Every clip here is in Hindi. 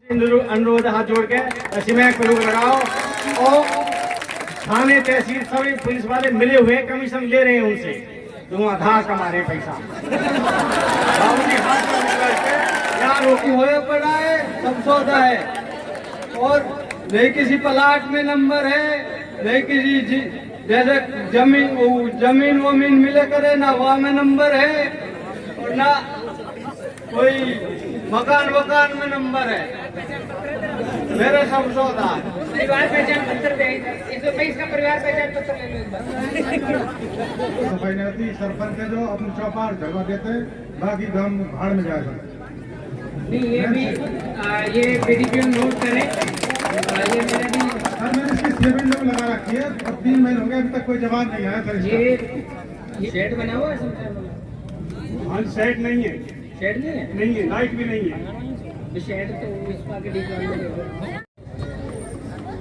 अनुरोध हाथ जोड़ के सीमेंट पे रोक लगाओ। और थाने तहसील सभी पुलिस वाले मिले हुए कमीशन ले रहे हैं उनसे, धुआंधार कमा रहे पैसा। बाबूजी हाथ यहाँ रोकी हुए पड़ा है, सब सौदा है, और नहीं किसी प्लाट में नंबर है, नहीं किसी जैसे जमीन वमीन मिले करे ना, वहाँ में नंबर है, और ना कोई मकान में नंबर है। मेरे सब सौदा परिवार पहचान पत्र पे इसका परिवार पहचान पत्र ले लो। सफाई नहीं होती, सरपंच है जो अपने चौपाल जगह देते, बाकी गांव भाड़ में जाएगा। नहीं ये भी ये पीडीपी नोट करें, ये मेरा भी मैंने इसकी सेविंग में लगा रखी है, अब 3 महीने हो गए अभी तक कोई जवाब नहीं आया सर। ये शेड बना हुआ है? हाँ शेड नहीं है, शेड नहीं है, नहीं है, लाइट भी नहीं है। तो शेड तो इस पास के डिपार्टमेंट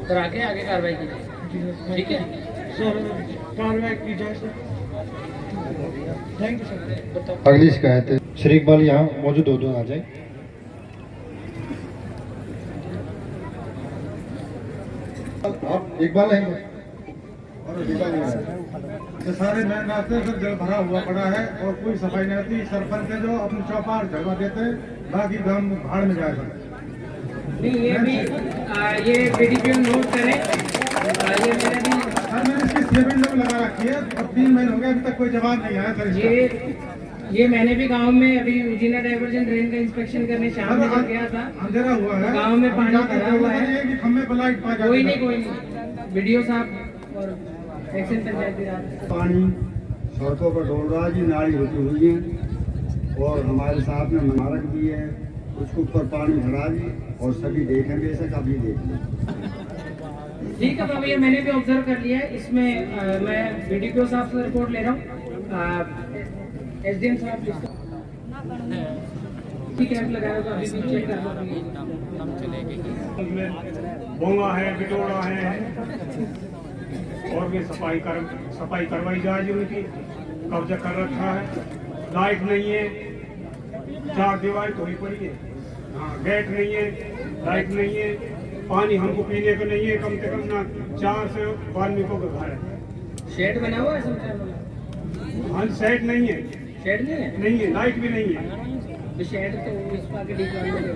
तो आगे कार्रवाई की जाए, ठीक है सर, कार्रवाई की जाए सर। Thank you sir. अगली शिकायत है, श्री इकबाल यहाँ मौजूद हो आ जाए। आप इकबाल है और ये सारे मेन रास्ते सर जल भरा हुआ पड़ा है, और कोई सफाई नहीं होती, सरपंच है जो अपने चौपाल जगह देते, बाकी गांव भाड़ में जाएगा। नहीं ये भी ये पीडीपी नोट करें, ये मेरा भी सर मैंने इसकी सेविंग में लगा रखी है, अब 3 महीने हो गए अभी तक कोई जवाब नहीं आया सर। ये मैंने भी गांव में अभी उजीना डाइवर्जन ड्रेन का इंस्पेक्शन करने शाम में गया था, अंधेरा हुआ है, गांव में पानी भरा हुआ है। खम्भे पर लाइट पा कोई नहीं वीडियो साहब और एक्शन पंचायती राज पानी सड़कों पर डोल रहा है जी, नाली रुकी हुई है, और हमारे साथ में इमारत भी है, उसके ऊपर पानी भरा जी, और सभी देखें बेशक अभी देख लें। ठीक है बाबा, ये मैंने भी ऑब्जर्व कर लिया है। इसमें मैं बीडीपीओ साहब से रिपोर्ट ले रहा हूँ, एसडीएम साहब ठीक है लगाया तो अभी भी चेक कर लो। बोंगा है, बिटोड़ा है, और भी सफाई करवाई जाए, उनकी कब्जा कर रखा है। लाइट नहीं है, 4 दीवार तो ही पड़ी है, हाँ गेट नहीं है, लाइट नहीं है, पानी हमको पीने को नहीं है, कम से कम ना 4 से 5 आदमियों का घर है। शेड बना हुआ है? हाँ शेड नहीं है, शेड नहीं है, नहीं है, लाइट भी नहीं है। तो शेड तो इस पास के डिपार्टमेंट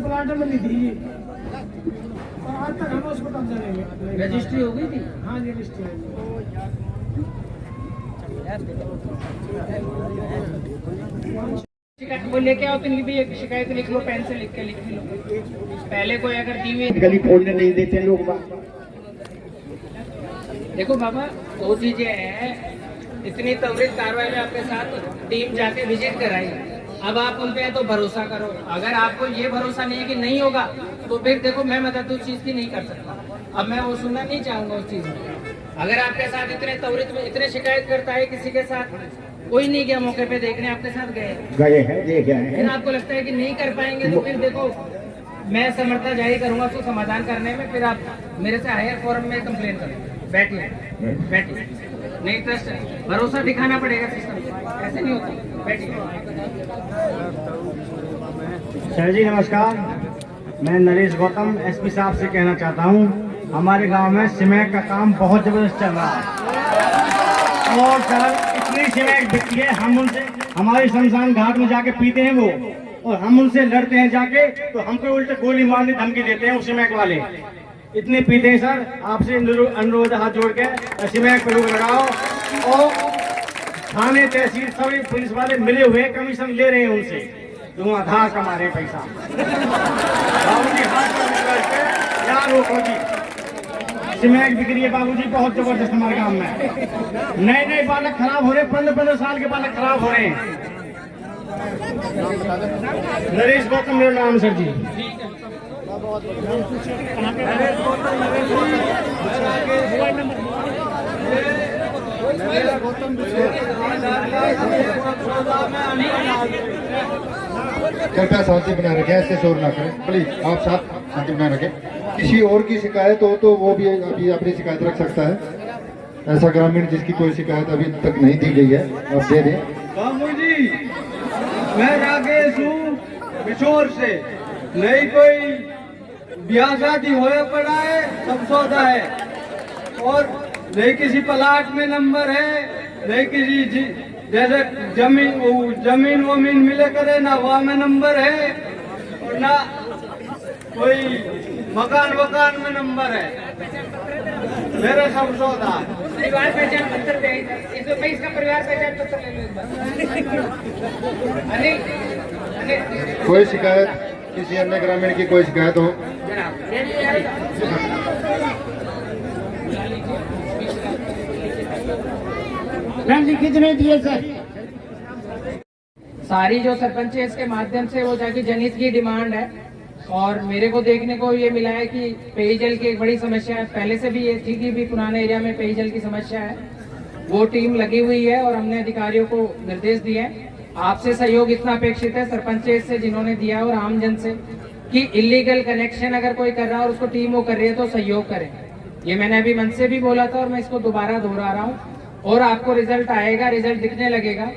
प्लाट में ली थी, आज तक हम उसको कब्जा लेंगे। रजिस्ट्री हो गई थी? हाँ जी रजिस्ट्री। वो लेके आओ, तुम भी एक शिकायत लिख लो, पेन से लिख के लिख लो। पहले कोई अगर दी हुई गली खोलने नहीं देते लोग। देखो बाबा, 2 चीजें हैं, इतनी त्वरित कार्रवाई में आपके साथ टीम जाके विजिट कराई, अब आप उन पे तो भरोसा करो। अगर आपको ये भरोसा नहीं है कि नहीं होगा, तो फिर देखो मैं मदद उस चीज की नहीं कर सकता, अब मैं वो सुनना नहीं चाहूंगा उस चीज में। अगर आपके साथ इतने त्वरित में इतने शिकायत करता है, किसी के साथ कोई नहीं गया मौके पे देखने, आपके साथ गए हैं, देख आए हैं। फिर आपको लगता है कि नहीं कर पाएंगे, तो फिर देखो मैं समर्थता जारी करूंगा उसको समाधान करने में। फिर आप मेरे से हायर फोरम में कंप्लेन करो, बैठिए नहीं ट्रस्ट भरोसा दिखाना पड़ेगा सिस्टम, ऐसे नहीं होता। बैठिए। सर जी नमस्कार, मैं नरेश गौतम एसपी साहब से कहना चाहता हूँ, हमारे गांव में सीमेंट का काम बहुत जबरदस्त चल रहा है, और सर इतनी सीमेंट बिकती है, हम उनसे हमारे शमशान घाट में जाके पीते हैं वो, और हम उनसे लड़ते हैं जाके, तो हमको उल्टे गोली मारने धमकी देते हैं वो सीमेंट वाले, इतने पीते हैं। सर आपसे अनुरोध हाथ जोड़ के सीमेंट पे रोक लगाओ। और थाने तहसील सभी पुलिस वाले मिले हुए कमीशन ले रहे हैं उनसे, धुआंधार कमा रहे पैसा। बाबूजी हाथ यहाँ रोको जी, सीमेंट बिक्री है बाबूजी बहुत जबरदस्त हमारे गांव में। नए बालक खराब हो रहे, 15-15 साल के बालक खराब हो रहे हैं। नरेश गौतम मेरा नाम सर जी। कृपया शांति बनाए रखें, ऐसे शोर ना करें प्लीज, आप साथ शांति बनाए रखें। किसी और की शिकायत हो तो वो भी अभी अपनी शिकायत रख सकता है। ऐसा ग्रामीण जिसकी कोई शिकायत अभी तक नहीं दी गई है, आप दे दें। बाबू जी, मैं राकेश हूँ बिछोर से। नहीं कोई ब्याह शादी होया पड़ा है, सब सौदा है, और नहीं किसी प्लाट में नंबर है, नहीं किसी जैसे जमीन वमीन मिले करे ना वहाँ में नंबर है, और ना कोई मकान में नंबर है। मेरा सब सौदा है। परिवार पहचान पत्र दे, इसका परिवार पहचान पत्र ले लो एक बार। अनिल, कोई शिकायत, किसी अन्य ग्रामीण की कोई शिकायत हो? कितने दिए सर? सारी जो सरपंच है इसके माध्यम से वो जाके जनहित की डिमांड है, और मेरे को देखने को ये मिला है कि पेयजल की एक बड़ी समस्या है। पहले से भी ये थी कि भी पुराने एरिया में पेयजल की समस्या है। वो टीम लगी हुई है और हमने अधिकारियों को निर्देश दिए हैं। आपसे सहयोग इतना अपेक्षित है सरपंच से जिन्होंने दिया और आमजन से, कि इलीगल कनेक्शन अगर कोई कर रहा है और उसको टीम वो कर रही है तो सहयोग करें। ये मैंने अभी मन से भी बोला था और मैं इसको दोबारा दोहरा रहा हूँ, और आपको रिजल्ट आएगा, रिजल्ट दिखने लगेगा।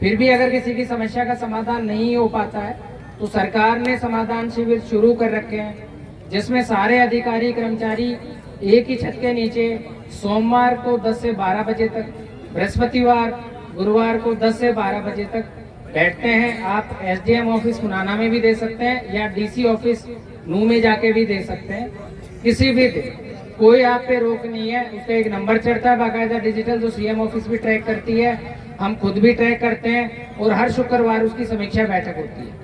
फिर भी अगर किसी की समस्या का समाधान नहीं हो पाता है तो सरकार ने समाधान शिविर शुरू कर रखे हैं, जिसमें सारे अधिकारी कर्मचारी एक ही छत के नीचे सोमवार को 10 से 12 बजे तक, बृहस्पतिवार गुरुवार को 10 से 12 बजे तक बैठते हैं। आप एसडीएम ऑफिस मुनाना में भी दे सकते हैं या डीसी ऑफिस नू में जाके भी दे सकते हैं, किसी भी दिन कोई आप पे रोक नहीं है। उसका एक नंबर चढ़ता है बाकायदा डिजिटल, जो सीएम ऑफिस भी ट्रैक करती है, हम खुद भी ट्रैक करते हैं, और हर शुक्रवार उसकी समीक्षा बैठक होती है।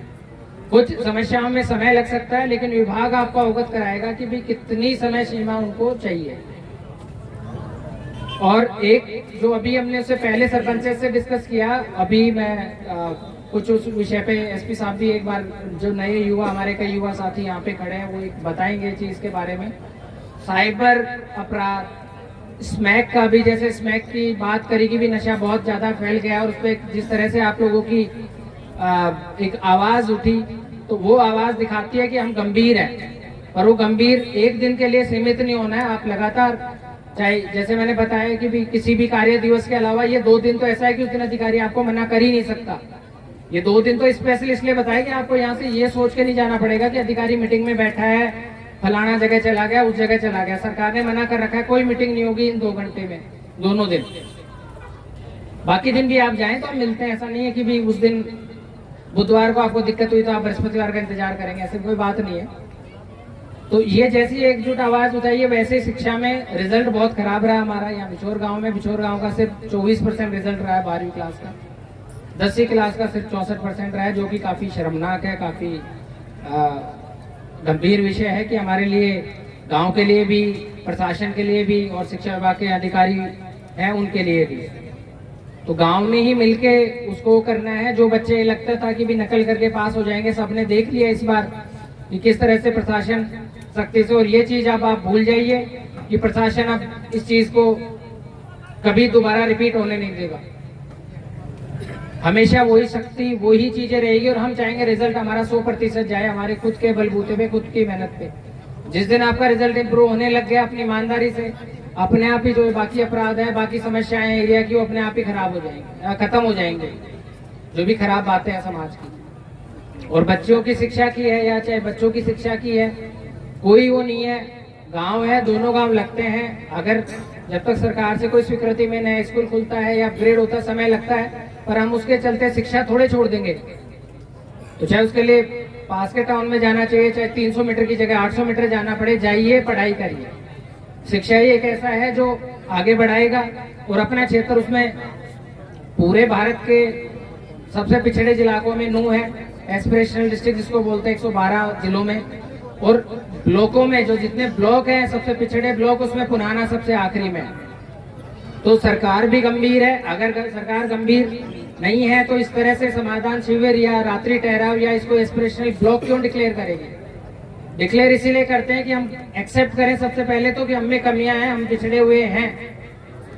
कुछ समस्याओं में समय लग सकता है, लेकिन विभाग आपको अवगत कराएगा कि भी कितनी समय सीमा उनको चाहिए। और एक जो अभी हमने उससे पहले सरपंच से डिस्कस किया, अभी मैं कुछ उस विषय पे एसपी साहब भी एक बार, जो नए युवा हमारे कई युवा साथी यहाँ पे खड़े हैं, वो एक बताएंगे चीज के बारे में। साइबर अपराध, स्मैक का भी, जैसे स्मैक की बात करेगी भी, नशा बहुत ज्यादा फैल गया, और उस पर जिस तरह से आप लोगों की एक आवाज उठी, तो वो आवाज दिखाती है कि हम गंभीर हैं। पर वो गंभीर एक दिन के लिए सीमित नहीं होना है, आप लगातार, चाहे जैसे मैंने बताया कि भी किसी भी कार्य दिवस के अलावा ये 2 दिन तो ऐसा है कि उस दिन अधिकारी आपको मना कर ही नहीं सकता। ये 2 दिन तो स्पेशल इसलिए बताया कि आपको यहाँ से ये सोच के नहीं जाना पड़ेगा कि अधिकारी मीटिंग में बैठा है, फलाना जगह चला गया, उस जगह चला गया। सरकार ने मना कर रखा है, कोई मीटिंग नहीं होगी इन 2 घंटे में, दोनों दिन। बाकी दिन भी आप जाएं तो हम मिलते हैं, ऐसा नहीं है कि भी उस दिन बुधवार को आपको दिक्कत हुई तो आप बृहस्पतिवार का इंतजार करेंगे, ऐसी कोई बात नहीं है। तो ये जैसी एकजुट आवाज उठाइए, वैसे शिक्षा में रिजल्ट बहुत खराब रहा हमारा यहाँ बिछोर गांव में। बिछोर गांव का सिर्फ 24% रिजल्ट रहा है 12वीं क्लास का, 10वीं क्लास का सिर्फ 64% रहा है, जो कि काफी शर्मनाक है, काफी गंभीर विषय है कि हमारे लिए, गांव के लिए भी, प्रशासन के लिए भी, और शिक्षा विभाग के अधिकारी हैं उनके लिए भी। तो गांव में ही मिलके उसको करना है। जो बच्चे लगता था कि भी नकल करके पास हो जाएंगे, सबने देख लिया इस बार कि किस तरह से प्रशासन सख्ती से, और ये चीज अब आप भूल जाइए कि प्रशासन अब इस चीज को कभी दोबारा रिपीट होने नहीं देगा। हमेशा वही शक्ति, वही चीजें रहेगी, और हम चाहेंगे रिजल्ट हमारा 100% जाए, हमारे खुद के बलबूते पे, खुद की मेहनत पे। जिस दिन आपका रिजल्ट इंप्रूव होने लग गया अपनी ईमानदारी से, अपने आप ही जो बाकी अपराध है, बाकी समस्याएं एरिया की, वो अपने आप ही खराब हो जाएंगे, खत्म हो जाएंगे, जो भी खराब बातें हैं समाज की। और बच्चों की शिक्षा की है या चाहे बच्चों की शिक्षा की है, कोई वो नहीं है। गांव है, दोनों गांव लगते हैं। अगर जब तक सरकार से कोई स्वीकृति में नया स्कूल खुलता है या अपग्रेड होता है, समय लगता है, पर हम उसके चलते शिक्षा थोड़े छोड़ देंगे। तो चाहे उसके लिए पास के टाउन में जाना चाहिए, चाहे 300 मीटर की जगह 800 मीटर जाना पड़े, जाइए, पढ़ाई करिए। शिक्षा ही एक ऐसा है जो आगे बढ़ाएगा, और अपना क्षेत्र उसमें पूरे भारत के सबसे पिछड़े इलाकों में नू है, एस्पिरेशनल डिस्ट्रिक्ट जिसको बोलते हैं, 112 जिलों में, और ब्लॉकों में जो जितने ब्लॉक हैं, सबसे पिछड़े ब्लॉक, उसमें पुनाना सबसे आखिरी में। तो सरकार भी गंभीर है। अगर सरकार गंभीर नहीं है तो इस तरह से समाधान शिविर या रात्रि ठहराव या इसको एस्पिरेशनल ब्लॉक क्यों डिक्लेयर करेंगे? डिक्लेयर इसीलिए करते हैं कि हम एक्सेप्ट करें सबसे पहले तो कि हम में कमियां हैं, हम पिछड़े हुए हैं,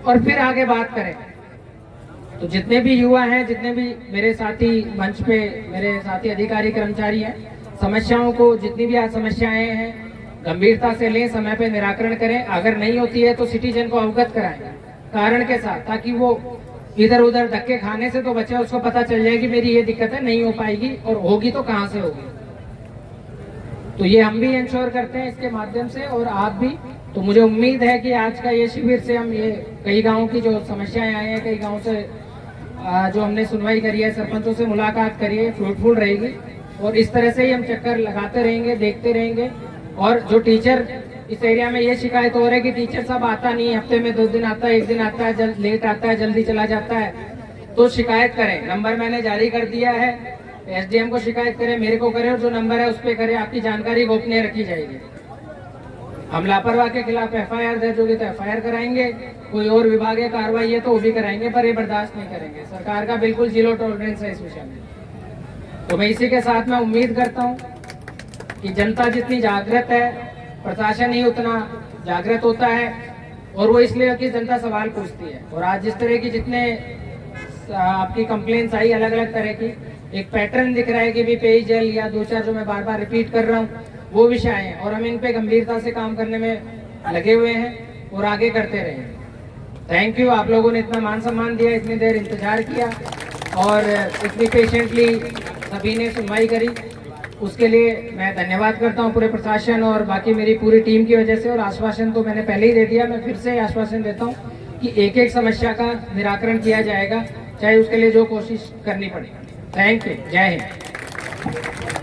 और फिर आगे बात करें। तो जितने भी युवा हैं, जितने भी मेरे साथी मंच पे, मेरे साथी अधिकारी कर्मचारी हैं, समस्याओं को, जितनी भी आज समस्याएं हैं, गंभीरता से लें, समय पे निराकरण करें। अगर नहीं होती है तो सिटीजन को अवगत कराएं। कारण के साथ, ताकि वो इधर उधर धक्के खाने से तो बचे, उसको पता चल जाए कि मेरी ये दिक्कत है, नहीं हो पाएगी, और होगी तो कहाँ से होगी। तो ये हम भी इंश्योर करते हैं इसके माध्यम से, और आप भी। तो मुझे उम्मीद है कि आज का ये शिविर से हम ये कई गाँव की जो समस्याएं आई हैं, कई गाँव से जो हमने सुनवाई करी है, सरपंचों से मुलाकात करी है, फ्रूटफुल रहेगी। और इस तरह से ही हम चक्कर लगाते रहेंगे, देखते रहेंगे। और जो टीचर इस एरिया में ये शिकायत हो रही है कि टीचर सब आता नहीं, हफ्ते में 2 दिन आता है, 1 दिन आता है, लेट आता है, जल्दी चला जाता है, तो शिकायत करें। नंबर मैंने जारी कर दिया है, एसडीएम को शिकायत करें, मेरे को करें, और जो नंबर है उस पर करें। आपकी जानकारी गोपनीय रखी जाएगी। हम लापरवाह के खिलाफ एफआईआर दर्ज होगी तो एफआईआर कराएंगे, कोई और विभागीय कार्रवाई है तो वो भी कराएंगे, पर ये बर्दाश्त नहीं करेंगे। सरकार का बिल्कुल 0 टॉलरेंस है इस विषय में। तो मैं इसी के साथ मैं उम्मीद करता हूँ कि जनता जितनी जागृत है, प्रशासन ही उतना जागृत होता है, और वो इसलिए कि जनता सवाल पूछती है। और आज जिस तरह की जितने आपकी कंप्लेंट्स आई अलग अलग तरह की, एक पैटर्न दिख रहा है कि भी पेयजल या 2-4 जो मैं बार बार रिपीट कर रहा हूँ वो विषय हैं, और हम इन पे गंभीरता से काम करने में लगे हुए हैं और आगे करते रहेंगे। थैंक यू, आप लोगों ने इतना मान सम्मान दिया, इतनी देर इंतजार किया, और इतनी पेशेंटली सभी ने सुनवाई करी, उसके लिए मैं धन्यवाद करता हूं पूरे प्रशासन और बाकी मेरी पूरी टीम की वजह से। और आश्वासन तो मैंने पहले ही दे दिया, मैं फिर से आश्वासन देता हूं कि एक एक समस्या का निराकरण किया जाएगा, चाहे उसके लिए जो कोशिश करनी पड़े। थैंक यू, जय हिंद।